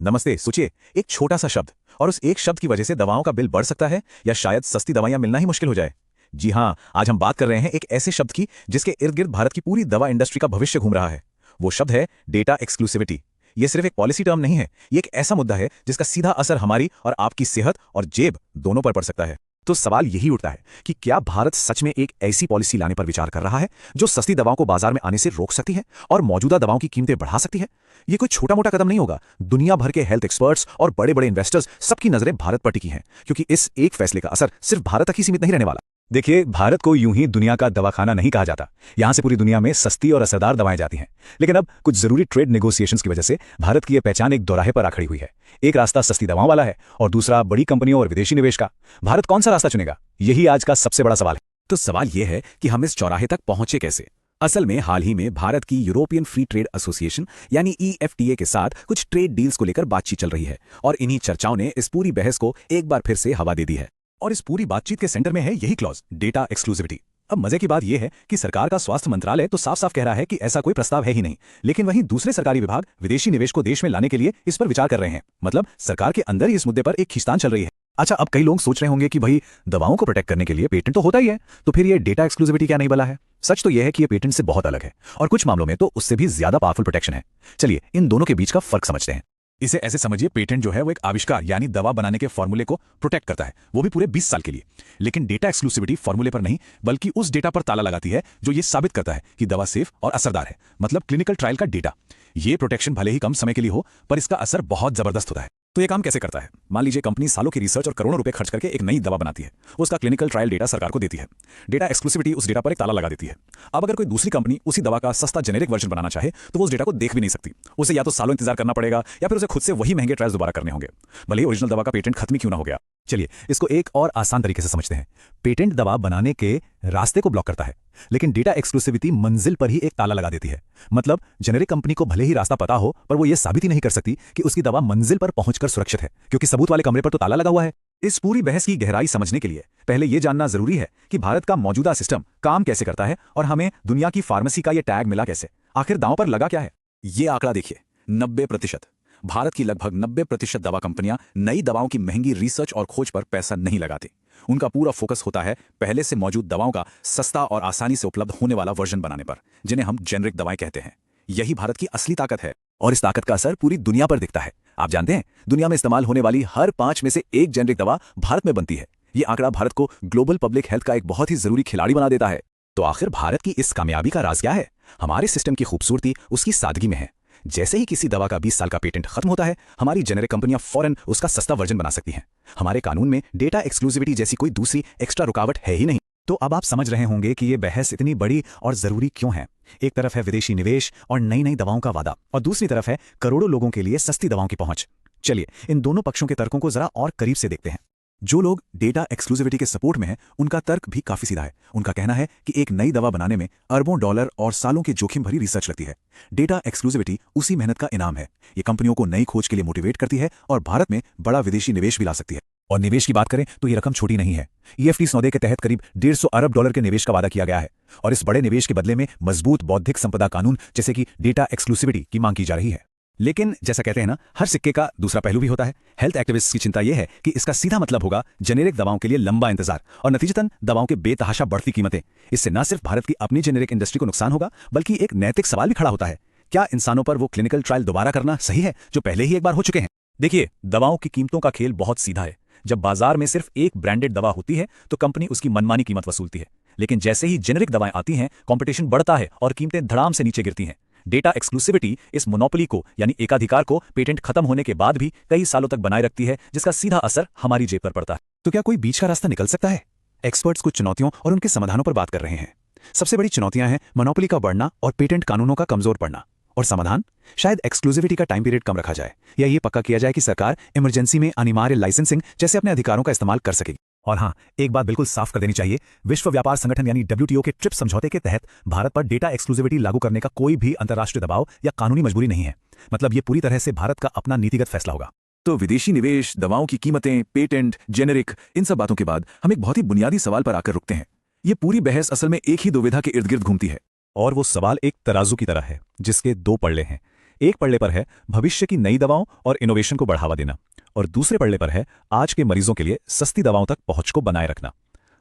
नमस्ते। सोचिए, एक छोटा सा शब्द और उस एक शब्द की वजह से दवाओं का बिल बढ़ सकता है या शायद सस्ती दवाइयां मिलना ही मुश्किल हो जाए। जी हाँ, आज हम बात कर रहे हैं एक ऐसे शब्द की जिसके इर्द गिर्द भारत की पूरी दवा इंडस्ट्री का भविष्य घूम रहा है। वो शब्द है डेटा एक्सक्लूसिविटी। ये सिर्फ एक पॉलिसी टर्म नहीं है, ये एक ऐसा मुद्दा है जिसका सीधा असर हमारी और आपकी सेहत और जेब दोनों पर पड़ सकता है। तो सवाल यही उठता है कि क्या भारत सच में एक ऐसी पॉलिसी लाने पर विचार कर रहा है जो सस्ती दवाओं को बाजार में आने से रोक सकती है और मौजूदा दवाओं की कीमतें बढ़ा सकती है। ये कोई छोटा मोटा कदम नहीं होगा। दुनिया भर के हेल्थ एक्सपर्ट्स और बड़े बड़े इन्वेस्टर्स सबकी नजरें भारत पर टिकी हैं, क्योंकि इस एक फैसले का असर सिर्फ भारत तक ही सीमित नहीं रहने वाला। देखिए, भारत को यूं ही दुनिया का दवाखाना नहीं कहा जाता। यहां से पूरी दुनिया में सस्ती और असरदार दवाएं जाती हैं। लेकिन अब कुछ जरूरी ट्रेड नेगोशिएशंस की वजह से भारत की यह पहचान एक दोराहे पर आ खड़ी हुई है। एक रास्ता सस्ती दवाओं वाला है और दूसरा बड़ी कंपनियों और विदेशी निवेश का। भारत कौन सा रास्ता चुनेगा, यही आज का सबसे बड़ा सवाल है। तो सवाल यह है कि हम इस चौराहे तक पहुंचे कैसे। असल में हाल ही में भारत की यूरोपियन फ्री ट्रेड एसोसिएशन यानी EFTA के साथ कुछ ट्रेड डील्स को लेकर बातचीत चल रही है और इन्हीं चर्चाओं ने इस पूरी बहस को एक बार फिर से हवा दे दी है। और इस पूरी बातचीत के सेंटर में है यही क्लॉज, डेटा एक्सक्लूसिविटी। अब मजे की बात यह है कि सरकार का स्वास्थ्य मंत्रालय तो साफ साफ कह रहा है कि ऐसा कोई प्रस्ताव है ही नहीं, लेकिन वहीं दूसरे सरकारी विभाग विदेशी निवेश को देश में लाने के लिए इस पर विचार कर रहे हैं। मतलब सरकार के अंदर ही इस मुद्दे पर एक खींचतान चल रही है। अच्छा, अब कई लोग सोच रहे होंगे कि भाई, दवाओं को प्रोटेक्ट करने के लिए पेटेंट तो होता ही है, तो फिर ये डेटा एक्सक्लूसिविटी क्या नहीं बला है। सच तो यह है कि ये पेटेंट से बहुत अलग है और कुछ मामलों में तो उससे भी ज्यादा पावरफुल प्रोटेक्शन है। चलिए इन दोनों के बीच का फर्क समझते हैं। इसे ऐसे समझिए, पेटेंट जो है वो एक आविष्कार यानी दवा बनाने के फॉर्मूले को प्रोटेक्ट करता है, वो भी पूरे 20 साल के लिए। लेकिन डेटा एक्सक्लूसिविटी फॉर्मूले पर नहीं बल्कि उस डेटा पर ताला लगाती है जो ये साबित करता है कि दवा सेफ और असरदार है, मतलब क्लिनिकल ट्रायल का डेटा। ये प्रोटेक्शन भले ही कम समय के लिए हो, पर इसका असर बहुत जबरदस्त होता है। तो ये काम कैसे करता है? मान लीजिए कंपनी सालों की रिसर्च और करोड़ों रुपए खर्च करके एक नई दवा बनाती है, उसका क्लिनिकल ट्रायल डेटा सरकार को देती है। डेटा एक्सक्लूसिविटी उस डेटा पर एक ताला लगा देती है। अब अगर कोई दूसरी कंपनी उसी दवा का सस्ता जेनेरिक वर्जन बनाना चाहे तो वो उस डेटा को देख भी नहीं सकती। उसे या तो सालों इंतजार करना पड़ेगा या फिर उसे खुद से वही महंगे ट्रायल्स दोबारा करने होंगे, भले ही ओरिजिनल दवा का पेटेंट खत्म ही क्यों ना हो गया। चलिए इसको एक और आसान तरीके से समझते हैं। पेटेंट दवा बनाने के रास्ते को ब्लॉक करता है, लेकिन डेटा एक्सक्लूसिविटी मंजिल पर ही एक ताला लगा देती है। मतलब जेनेरिक कंपनी को भले ही रास्ता पता हो, पर वो ये साबित ही नहीं कर सकती कि उसकी दवा मंजिल पर पहुंचकर सुरक्षित है, क्योंकि सबूत वाले कमरे पर तो ताला लगा हुआ है। इस पूरी बहस की गहराई समझने के लिए पहले यह जानना जरूरी है कि भारत का मौजूदा सिस्टम काम कैसे करता है और हमें दुनिया की फार्मेसी का यह टैग मिला कैसे। आखिर दांव पर लगा क्या है? ये आंकड़ा देखिए, 90%। भारत की लगभग 90% दवा कंपनियां नई दवाओं की महंगी रिसर्च और खोज पर पैसा नहीं लगाती। उनका पूरा फोकस होता है पहले से मौजूद दवाओं का सस्ता और आसानी से उपलब्ध होने वाला वर्जन बनाने पर, जिन्हें हम जेनरिक दवाएं कहते हैं। यही भारत की असली ताकत है और इस ताकत का असर पूरी दुनिया पर दिखता है। आप जानते हैं, दुनिया में इस्तेमाल होने वाली हर 5 में से एक जेनरिक दवा भारत में बनती है। ये आंकड़ा भारत को ग्लोबल पब्लिक हेल्थ का एक बहुत ही जरूरी खिलाड़ी बना देता है। तो आखिर भारत की इस कामयाबी का राज क्या है? हमारे सिस्टम की खूबसूरती उसकी सादगी में है। जैसे ही किसी दवा का 20 साल का पेटेंट खत्म होता है, हमारी जेनेरिक कंपनियां फौरन उसका सस्ता वर्जन बना सकती हैं। हमारे कानून में डेटा एक्सक्लूसिविटी जैसी कोई दूसरी एक्स्ट्रा रुकावट है ही नहीं। तो अब आप समझ रहे होंगे कि ये बहस इतनी बड़ी और जरूरी क्यों है। एक तरफ है विदेशी निवेश और नई नई दवाओं का वादा, और दूसरी तरफ है करोड़ों लोगों के लिए सस्ती दवाओं की पहुंच। चलिए इन दोनों पक्षों के तर्कों को जरा और करीब से देखते हैं। जो लोग डेटा एक्सक्लूसिविटी के सपोर्ट में हैं, उनका तर्क भी काफी सीधा है। उनका कहना है कि एक नई दवा बनाने में अरबों डॉलर और सालों की जोखिम भरी रिसर्च लगती है। डेटा एक्सक्लूसिविटी उसी मेहनत का इनाम है। ये कंपनियों को नई खोज के लिए मोटिवेट करती है और भारत में बड़ा विदेशी निवेश भी ला सकती है। और निवेश की बात करें तो ये रकम छोटी नहीं है। EFT सौदे के तहत करीब 150 अरब डॉलर के निवेश का वादा किया गया है और इस बड़े निवेश के बदले में मजबूत बौद्धिक संपदा कानून जैसे कि डेटा एक्सक्लूसिविटी की मांग की जा रही है। लेकिन जैसा कहते हैं ना, हर सिक्के का दूसरा पहलू भी होता है। हेल्थ एक्टिविस्ट्स की चिंता यह है कि इसका सीधा मतलब होगा जेनेरिक दवाओं के लिए लंबा इंतजार और नतीजतन दवाओं के बेतहाशा बढ़ती कीमतें। इससे न सिर्फ भारत की अपनी जेनेरिक इंडस्ट्री को नुकसान होगा, बल्कि एक नैतिक सवाल भी खड़ा होता है। क्या इंसानों पर वो क्लिनिकल ट्रायल दोबारा करना सही है जो पहले ही एक बार हो चुके हैं? देखिए, दवाओं की कीमतों का खेल बहुत सीधा है। जब बाजार में सिर्फ एक ब्रांडेड दवा होती है तो कंपनी उसकी मनमानी कीमत वसूलती है, लेकिन जैसे ही जेनेरिक दवाएं आती हैं, कंपटीशन बढ़ता है और कीमतें धड़ाम से नीचे गिरती हैं। डेटा एक्सक्लूसिविटी इस मोनोपोली को यानी एकाधिकार को पेटेंट खत्म होने के बाद भी कई सालों तक बनाए रखती है, जिसका सीधा असर हमारी जेब पर पड़ता है। तो क्या कोई बीच का रास्ता निकल सकता है? एक्सपर्ट्स कुछ चुनौतियों और उनके समाधानों पर बात कर रहे हैं। सबसे बड़ी चुनौतियां हैं मोनोपोली का बढ़ना और पेटेंट कानूनों का कमजोर पड़ना। और समाधान? शायद एक्सक्लूसिविटी का टाइम पीरियड कम रखा जाए या ये पक्का किया जाए कि सरकार इमरजेंसी में अनिवार्य लाइसेंसिंग जैसे अपने अधिकारों का इस्तेमाल कर सकेगी। और हाँ, एक बात बिल्कुल साफ कर देनी चाहिए, विश्व व्यापार संगठन यानी WTO के ट्रिप्स समझौते के तहत भारत पर डेटा एक्सक्लूसिविटी लागू करने का कोई भी अंतर्राष्ट्रीय दबाव या कानूनी मजबूरी नहीं है। मतलब ये पूरी तरह से भारत का अपना नीतिगत फैसला होगा। तो विदेशी निवेश, दवाओं की कीमतें, पेटेंट, जेनेरिक, इन सब बातों के बाद हम एक बहुत ही बुनियादी सवाल पर आकर रुकते हैं। ये पूरी बहस असल में एक ही दुविधा के इर्द गिर्द घूमती है। और वो सवाल एक तराजू की तरह है जिसके दो पल्ले हैं। एक पल्ले पर है भविष्य की नई दवाओं और इनोवेशन को बढ़ावा देना, और दूसरे पल्ले पर है आज के मरीजों के लिए सस्ती दवाओं तक पहुंच को बनाए रखना।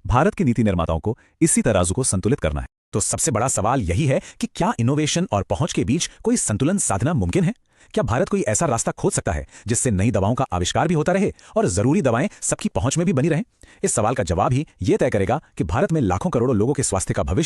भारत के नीति निर्माताओं को इसी तराजू को संतुलित करना है। तो सबसे बड़ा सवाल यही है कि क्या इनोवेशन और पहुंच के बीच कोई संतुलन साधना मुमकिन है? क्या भारत कोई ऐसा रास्ता खोज सकता है जिससे नई दवाओं का आविष्कार भी होता रहे और जरूरी दवाएं सबकी पहुंच में भी बनी रहें? इस सवाल का जवाब ही यह तय करेगा कि भारत में लाखों करोड़ों लोगों के स्वास्थ्य का भविष्य